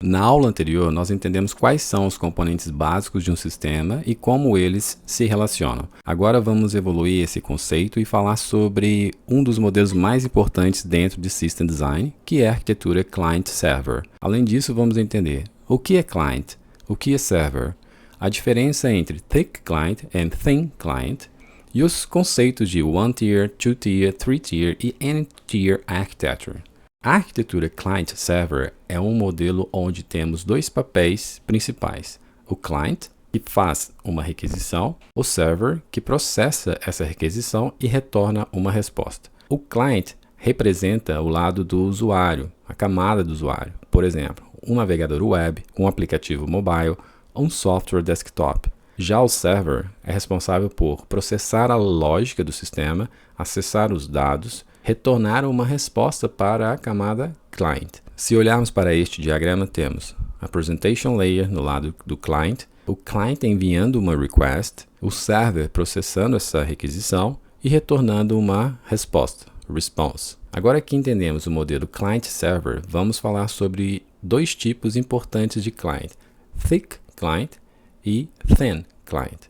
Na aula anterior, nós entendemos quais são os componentes básicos de um sistema e como eles se relacionam. Agora vamos evoluir esse conceito e falar sobre um dos modelos mais importantes dentro de System Design, que é a arquitetura Client-Server. Além disso, vamos entender o que é Client, o que é Server, a diferença entre Thick Client e Thin Client, e os conceitos de One-Tier, Two-Tier, Three-Tier e N-Tier Architecture. A arquitetura Client-Server é um modelo onde temos dois papéis principais: o Client, que faz uma requisição, o Server, que processa essa requisição e retorna uma resposta. O Client representa o lado do usuário, a camada do usuário, por exemplo, um navegador web, um aplicativo mobile, um software desktop. Já o Server é responsável por processar a lógica do sistema, acessar os dados, retornar uma resposta para a camada Client. Se olharmos para este diagrama, temos a Presentation Layer no lado do Client, o Client enviando uma request, o Server processando essa requisição e retornando uma resposta, Response. Agora que entendemos o modelo Client-Server, vamos falar sobre dois tipos importantes de Client: Thick Client e Thin Client.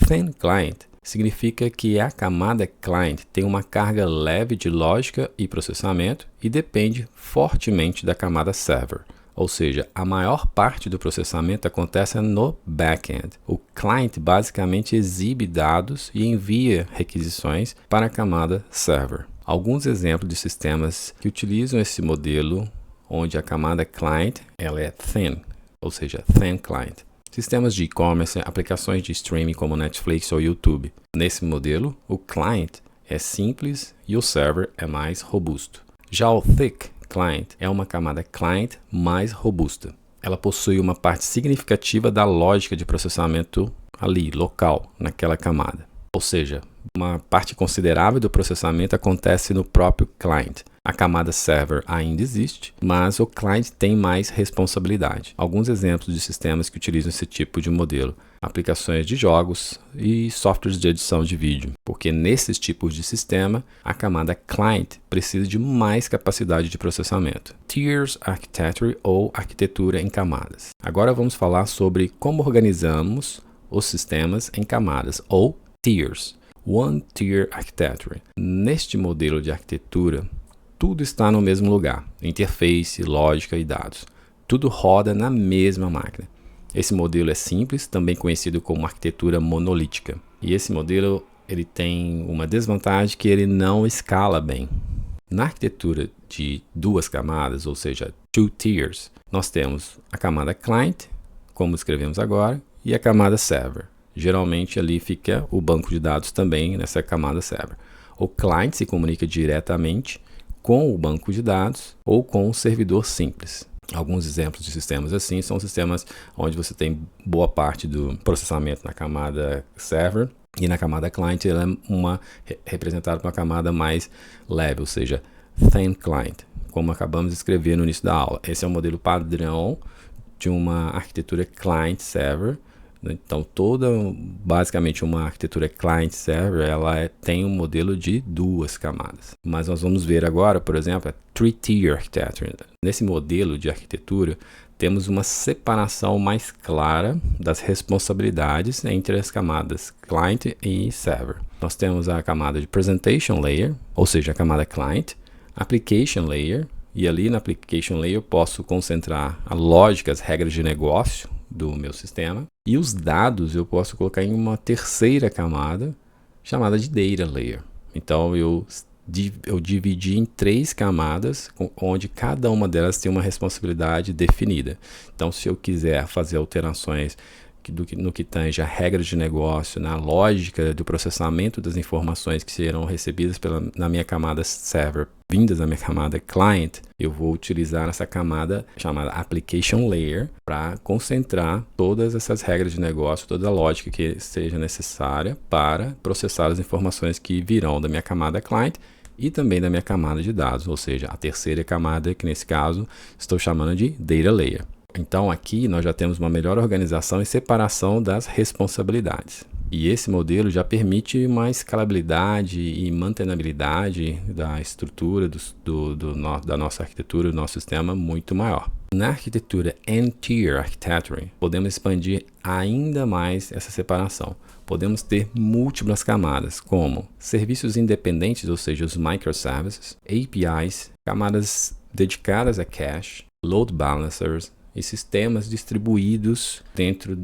Thin Client significa que a camada Client tem uma carga leve de lógica e processamento e depende fortemente da camada Server, ou seja, a maior parte do processamento acontece no back-end. O Client basicamente exibe dados e envia requisições para a camada Server. Alguns exemplos de sistemas que utilizam esse modelo, onde a camada Client ela é thin, ou seja, Thin Client. Sistemas de e-commerce, aplicações de streaming como Netflix ou YouTube. Nesse modelo, o Client é simples e o Server é mais robusto. Já o Thick Client é uma camada Client mais robusta. Ela possui uma parte significativa da lógica de processamento ali, local, naquela camada. Ou seja, uma parte considerável do processamento acontece no próprio Client. A camada Server ainda existe, mas o Client tem mais responsabilidade. Alguns exemplos de sistemas que utilizam esse tipo de modelo: aplicações de jogos e softwares de edição de vídeo, porque nesses tipos de sistema, a camada Client precisa de mais capacidade de processamento. Tiers Architecture ou arquitetura em camadas. Agora vamos falar sobre como organizamos os sistemas em camadas, ou Tiers. One-Tier Architecture. Neste modelo de arquitetura, tudo está no mesmo lugar: interface, lógica e dados. Tudo roda na mesma máquina. Esse modelo é simples, também conhecido como arquitetura monolítica. E esse modelo ele tem uma desvantagem, que ele não escala bem. Na arquitetura de duas camadas, ou seja, two tiers, nós temos a camada Client, como escrevemos agora, e a camada Server. Geralmente ali fica o banco de dados também nessa camada Server. O Client se comunica diretamente com o banco de dados ou com o servidor simples. Alguns exemplos de sistemas assim são sistemas onde você tem boa parte do processamento na camada Server e na camada Client ela é representada por uma camada mais leve, ou seja, Thin Client, como acabamos de escrever no início da aula. Esse é o modelo padrão de uma arquitetura Client-Server. Então, basicamente uma arquitetura Client-Server, ela tem um modelo de duas camadas. Mas nós vamos ver agora, por exemplo, a Three-Tier Architecture. Nesse modelo de arquitetura, temos uma separação mais clara das responsabilidades entre as camadas Client e Server. Nós temos a camada de Presentation Layer, ou seja, a camada Client, Application Layer, e ali na Application Layer eu posso concentrar a lógica, as regras de negócio do meu sistema, e os dados eu posso colocar em uma terceira camada chamada de Data Layer. Então eu dividi em três camadas, onde cada uma delas tem uma responsabilidade definida. Então, se eu quiser fazer alterações no que tange a regras de negócio, na lógica do processamento das informações que serão recebidas na minha camada Server, vindas da minha camada Client, eu vou utilizar essa camada chamada Application Layer para concentrar todas essas regras de negócio, toda a lógica que seja necessária para processar as informações que virão da minha camada Client e também da minha camada de dados, ou seja, a terceira camada, que nesse caso estou chamando de Data Layer. Então aqui nós já temos uma melhor organização e separação das responsabilidades. E esse modelo já permite uma escalabilidade e mantenabilidade da estrutura da nossa arquitetura, do nosso sistema muito maior. Na arquitetura N-Tier Architecture, podemos expandir ainda mais essa separação. Podemos ter múltiplas camadas, como serviços independentes, ou seja, os microservices, APIs, camadas dedicadas a cache, load balancers e sistemas distribuídos dentro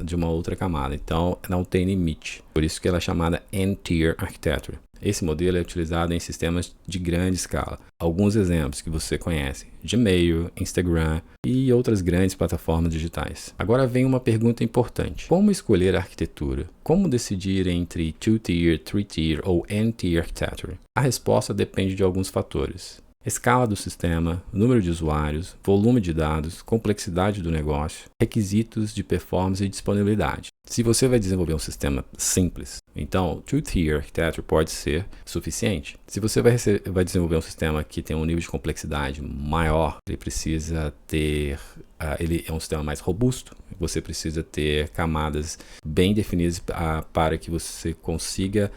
de uma outra camada. Então, não tem limite. Por isso que ela é chamada N-Tier Architecture. Esse modelo é utilizado em sistemas de grande escala. Alguns exemplos que você conhece: Gmail, Instagram e outras grandes plataformas digitais. Agora vem uma pergunta importante. Como escolher a arquitetura? Como decidir entre 2-tier, 3-tier ou N-tier architecture? A resposta depende de alguns fatores: escala do sistema, número de usuários, volume de dados, complexidade do negócio, requisitos de performance e disponibilidade. Se você vai desenvolver um sistema simples, então 2-tier architecture pode ser suficiente. Se você vai desenvolver um sistema que tem um nível de complexidade maior, ele precisa ter, ele é um sistema mais robusto, você precisa ter camadas bem definidas para que você consiga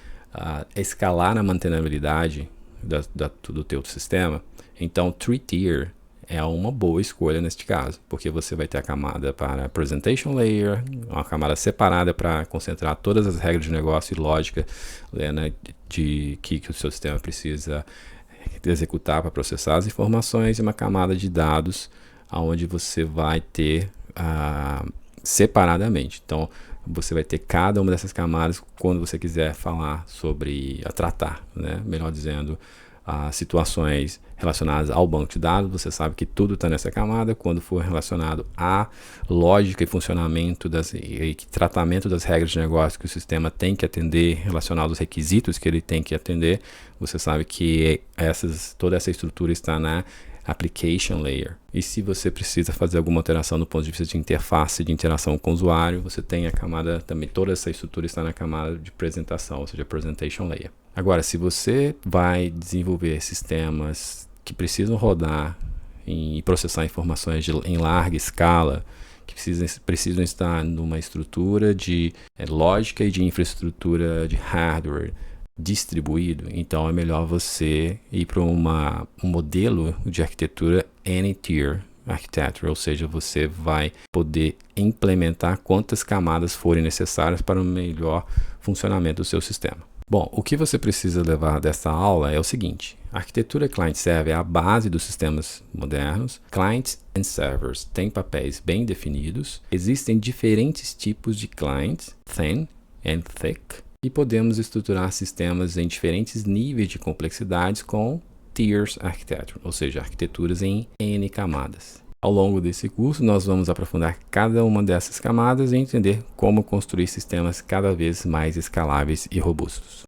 escalar a mantenabilidade do teu sistema. Então 3-tier é uma boa escolha neste caso, porque você vai ter a camada para presentation layer, uma camada separada para concentrar todas as regras de negócio e lógica, né, de que o seu sistema precisa executar para processar as informações, e uma camada de dados onde você vai ter separadamente. Então você vai ter cada uma dessas camadas quando você quiser falar sobre tratar, né? Melhor dizendo, situações relacionadas ao banco de dados. Você sabe que tudo está nessa camada. Quando for relacionado à lógica e funcionamento e tratamento das regras de negócio que o sistema tem que atender, relacionado aos requisitos que ele tem que atender, você sabe que toda essa estrutura está na application layer. E se você precisa fazer alguma alteração do ponto de vista de interface, de interação com o usuário, você tem a camada também, toda essa estrutura está na camada de apresentação, ou seja, presentation layer. Agora, se você vai desenvolver sistemas que precisam rodar e processar informações em larga escala, que precisam estar numa estrutura de lógica e de infraestrutura de hardware distribuído, então é melhor você ir para um modelo de arquitetura N-tier architecture, ou seja, você vai poder implementar quantas camadas forem necessárias para o melhor funcionamento do seu sistema. Bom, o que você precisa levar dessa aula é o seguinte: a arquitetura client-server é a base dos sistemas modernos. Clients and servers têm papéis bem definidos. Existem diferentes tipos de clients, thin and thick, e podemos estruturar sistemas em diferentes níveis de complexidades com tiers architecture, ou seja, arquiteturas em N camadas. Ao longo desse curso, nós vamos aprofundar cada uma dessas camadas e entender como construir sistemas cada vez mais escaláveis e robustos.